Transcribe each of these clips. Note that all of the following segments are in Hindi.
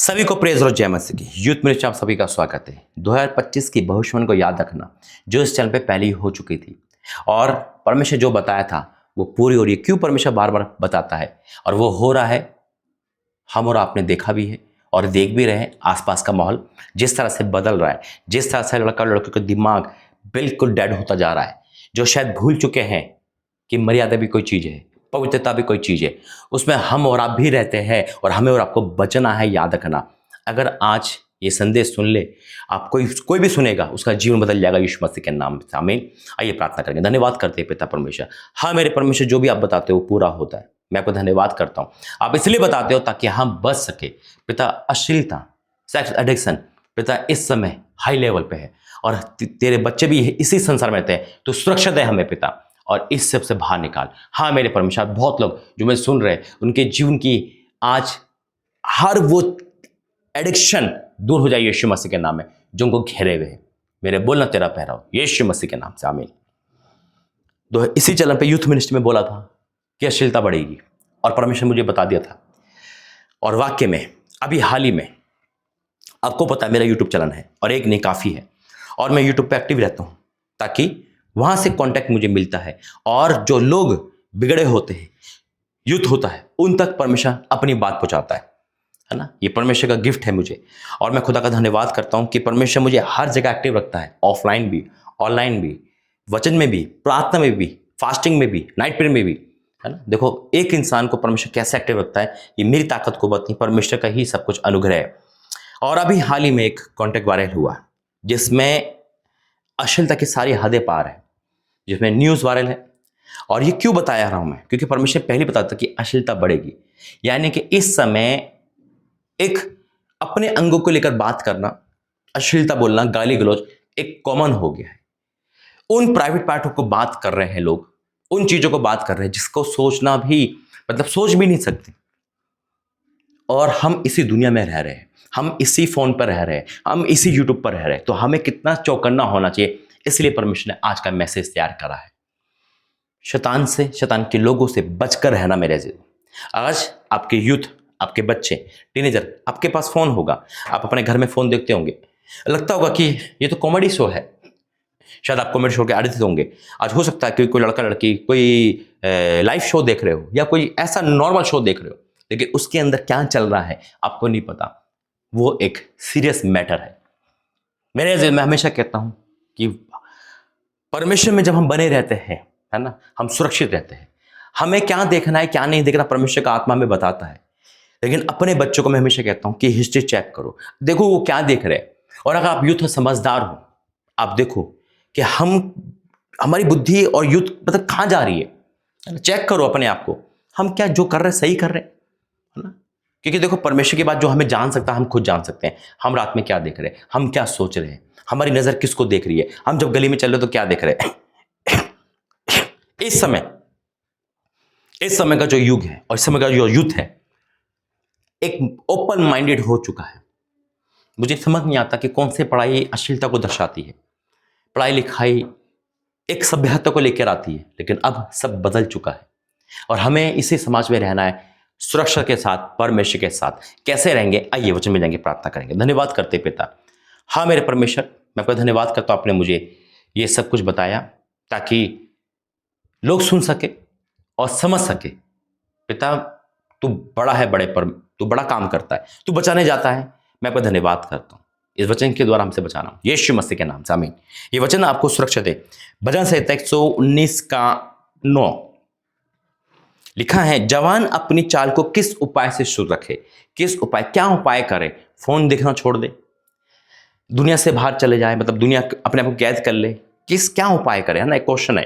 सभी को प्रेज और जय मसीह की यूथ मिनिस्ट्री आप सभी का स्वागत है। 2025 की भविष्यवाणी को याद रखना जो इस चैनल पे पहले ही हो चुकी थी और परमेश्वर जो बताया था वो पूरी हो रही है। क्यों परमेश्वर बार बार बताता है और वो हो रहा है, हम और आपने देखा भी है और देख भी रहे हैं। आसपास का माहौल जिस तरह से बदल रहा है, जिस तरह से लड़का लड़के का दिमाग बिल्कुल डेड होता जा रहा है, जो शायद भूल चुके हैं कि मर्यादा भी कोई चीज़ है, पवित्रता भी कोई चीज़ है, उसमें हम और आप भी रहते हैं और हमें और आपको बचना है। याद रखना, अगर आज ये संदेश सुन ले, आप कोई भी सुनेगा उसका जीवन बदल जाएगा यीशु मसीह के नाम से। आमीन। आइए प्रार्थना करेंगे। धन्यवाद करते हैं पिता परमेश्वर। हाँ मेरे परमेश्वर, जो भी आप बताते हो वो पूरा होता है। मैं आपको धन्यवाद करता हूँ, आप इसलिए बताते हो ताकि हम बच सके। पिता अश्लीलता, सेक्स एडिक्शन पिता इस समय हाई लेवल पे है और तेरे बच्चे भी इसी संसार में रहते हैं, तो सुरक्षा दे हमें पिता और इस सब से बाहर निकाल। हाँ मेरे परमेश्वर, बहुत लोग जो मैं सुन रहे हैं उनके जीवन की आज हर वो एडिक्शन दूर हो जाए यीशु मसीह के नाम में, जो उनको घेरे हुए हैं। मेरे बोलना तेरा पहराव यीशु मसीह के नाम से। आमीन। तो इसी चलन पे यूथ मिनिस्ट्री में बोला था कि अश्लीलता बढ़ेगी और परमेश्वर मुझे बता दिया था। और वाक्य में अभी हाल ही में, आपको पता है मेरा यूट्यूब चैनल है और एक नहीं काफ़ी है और मैं यूट्यूब पे एक्टिव रहता हूँ ताकि वहाँ से कांटेक्ट मुझे मिलता है और जो लोग बिगड़े होते हैं, यूथ होता है, उन तक परमेश्वर अपनी बात पहुँचाता है ना। ये परमेश्वर का गिफ्ट है मुझे और मैं खुदा का धन्यवाद करता हूँ कि परमेश्वर मुझे हर जगह एक्टिव रखता है, ऑफलाइन भी, ऑनलाइन भी, वचन में भी, प्रार्थना में भी, फास्टिंग में भी, नाइट प्रेयर में भी, है ना। देखो एक इंसान को परमेश्वर कैसे एक्टिव रखता है, ये मेरी ताकत को बात नहीं, परमेश्वर का ही सब कुछ अनुग्रह है। और अभी हाल ही में एक कॉन्टेक्ट वायरल हुआ जिसमें अश्लीलता की सारी हदें पार है, जिसमें न्यूज़ वायरल है। और ये क्यों बताया रहा हूं मैं, क्योंकि परमेश्वर पहले बताता कि अश्लीलता बढ़ेगी। यानी कि इस समय एक अपने अंगों को लेकर बात करना, अश्लीलता बोलना, गाली गलौज एक कॉमन हो गया है। उन प्राइवेट पार्टों को बात कर रहे हैं लोग, उन चीजों को बात कर रहे हैं जिसको सोचना भी, मतलब सोच भी नहीं सकते। और हम इसी दुनिया में रह रहे हैं, हम इसी फोन पर रह रहे हैं, हम इसी यूट्यूब पर रह रहे हैं, तो हमें कितना चौकन्ना होना चाहिए। इसलिए परमेश्वर ने आज का मैसेज तैयार करा है। शैतान से, शैतान के लोगों से बचकर रहना मेरे जी। आज आपके यूथ, आपके बच्चे, टीनेजर, आपके पास फोन होगा, आप अपने घर में फोन देखते होंगे, लगता होगा कि ये तो कॉमेडी शो है, शायद आप कॉमेडी शो के आदित होंगे। आज हो सकता है कि कोई लड़का लड़की कोई लाइव शो देख रहे हो या कोई ऐसा नॉर्मल शो देख रहे हो, लेकिन उसके अंदर क्या चल रहा है आपको नहीं पता। वो एक सीरियस मैटर है। मैं हमेशा कहता हूं कि परमेश्वर में जब हम बने रहते हैं, है ना, हम सुरक्षित रहते हैं। हमें क्या देखना है क्या नहीं देखना परमेश्वर का आत्मा में बताता है। लेकिन अपने बच्चों को मैं हमेशा कहता हूं कि हिस्ट्री चेक करो, देखो वो क्या देख रहे हैं। और अगर आप यूथ समझदार हो, आप देखो कि हमारी बुद्धि और यूथ मतलब कहां जा रही है। चेक करो अपने आप को, हम क्या जो कर रहे हैं सही कर रहे हैं, है ना। क्योंकि देखो परमेश्वर की बात जो हमें जान सकता है, हम खुद जान सकते हैं। हम रात में क्या देख रहे हैं, हम क्या सोच रहे हैं, हमारी नजर किसको देख रही है, हम जब गली में चल रहे तो क्या देख रहे हैं। इस समय का जो युग है और इस समय का जो यूथ है एक ओपन माइंडेड हो चुका है। मुझे समझ नहीं आता कि कौन सी पढ़ाई अश्लीलता को दर्शाती है। पढ़ाई लिखाई एक सभ्यता को लेकर आती है, लेकिन अब सब बदल चुका है और हमें इसी समाज में रहना है, सुरक्षा के साथ, परमेश्वर के साथ। कैसे रहेंगे, आइए वचन में जाएंगे, प्रार्थना करेंगे। धन्यवाद करते पिता। हाँ मेरे परमेश्वर, मैं आपका धन्यवाद करता हूँ, आपने मुझे ये सब कुछ बताया ताकि लोग सुन सके और समझ सके। पिता तू बड़ा है, बड़े पर तू बड़ा काम करता है, तू बचाने जाता है। मैं आपका धन्यवाद करता हूँ इस वचन के द्वारा हमसे बचाना, यीशु मसीह के नाम से आमीन। ये वचन आपको सुरक्षा दे। भजन संहिता 119 का 9 लिखा है, जवान अपनी चाल को किस उपाय से शुरू रखे। किस उपाय, क्या उपाय करे। फोन देखना छोड़ दे, दुनिया से बाहर चले जाए, मतलब दुनिया अपने आप को कैद कर ले। क्या उपाय करे, है ना। एक क्वेश्चन है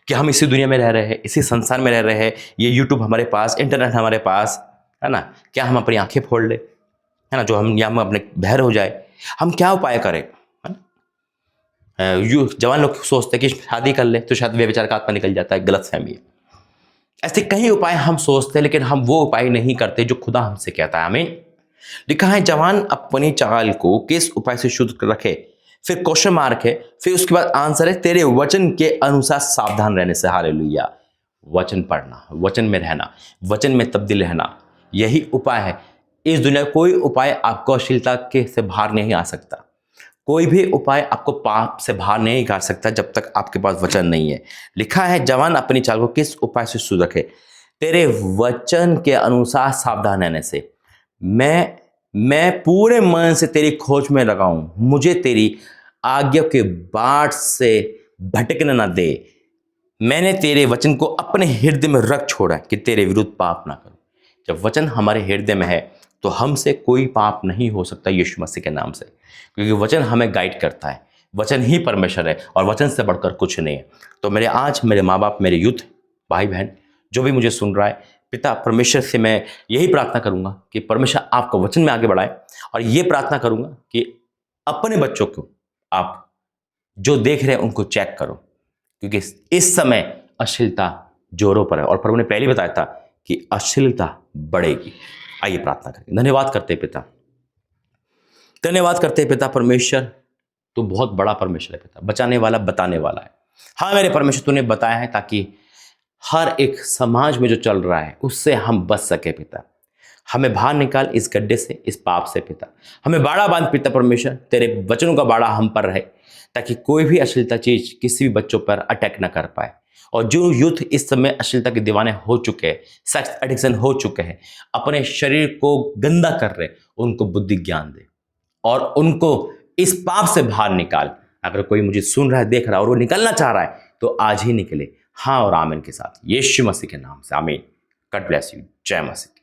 कि हम इसी दुनिया में रह रहे हैं, इसी संसार में रह रहे हैं, ये यूट्यूब हमारे पास, इंटरनेट हमारे पास, है ना। क्या हम अपनी आंखें फोड़ ले, है ना, जो हम या हम अपने बहर हो जाए। हम क्या उपाय करें, है ना। जवान लोग सोचते हैं कि शादी कर ले तो शायद वे विचार का आत्मा निकल जाता है, गलत फहमी है। ऐसे कई उपाय हम सोचते हैं, लेकिन हम वो उपाय नहीं करते जो खुदा हमसे कहता है। आमीन। लिखा है, जवान अपनी चाल को किस उपाय से शुद्ध रखे, फिर क्वेश्चन मार्क है, फिर उसके बाद आंसर है, तेरे वचन के अनुसार सावधान रहने से। हालेलुया। वचन पढ़ना, वचन में रहना, वचन में तब्दील रहना, यही उपाय है। इस दुनिया में कोई उपाय आपको अश्लीलता के से बाहर नहीं आ सकता। कोई भी उपाय आपको पाप से बाहर नहीं निकाल सकता जब तक आपके पास वचन नहीं है। लिखा है, जवान अपनी चाल को किस उपाय से सुधरे, तेरे वचन के अनुसार सावधान रहने से। मैं पूरे मन से तेरी खोज में लगा हूं, मुझे तेरी आज्ञा के बाट से भटकने न दे। मैंने तेरे वचन को अपने हृदय में रख छोड़ा कि तेरे विरुद्ध पाप ना करूं। जब वचन हमारे हृदय में है तो हमसे कोई पाप नहीं हो सकता यीशु मसीह के नाम से, क्योंकि वचन हमें गाइड करता है। वचन ही परमेश्वर है और वचन से बढ़कर कुछ नहीं है। तो मेरे माँ बाप, मेरे यूथ भाई बहन, जो भी मुझे सुन रहा है, पिता परमेश्वर से मैं यही प्रार्थना करूंगा कि परमेश्वर आपको वचन में आगे बढ़ाए, और ये प्रार्थना करूंगा कि अपने बच्चों को आप जो देख रहे हैं उनको चेक करो, क्योंकि इस समय अश्लीलता जोरों पर है और प्रभु ने पहले बताया था कि अश्लीलता बढ़ेगी। आइए प्रार्थना करें। धन्यवाद करते हैं पिता, धन्यवाद करते हैं पिता परमेश्वर, तो बहुत बड़ा परमेश्वर है पिता, बचाने वाला, बताने वाला है। हाँ मेरे परमेश्वर, तूने बताया है ताकि हर एक समाज में जो चल रहा है उससे हम बच सके पिता। हमें बाहर निकाल इस गड्ढे से, इस पाप से पिता। हमें बाड़ा बांध पिता परमेश्वर, तेरे वचनों का बाड़ा हम पर रहे, ताकि कोई भी अश्लीलता चीज किसी भी बच्चों पर अटैक न कर पाए। और जो यूथ इस समय अश्लीलता के दीवाने हो चुके हैं, सेक्स एडिक्शन हो चुके हैं, अपने शरीर को गंदा कर रहे, उनको बुद्धि ज्ञान दे और उनको इस पाप से बाहर निकाल। अगर कोई मुझे सुन रहा है, देख रहा है और वो निकलना चाह रहा है तो आज ही निकले। हाँ और आमीन के साथ, यीशु मसीह के नाम से आमीन। God bless you. जय मसीह।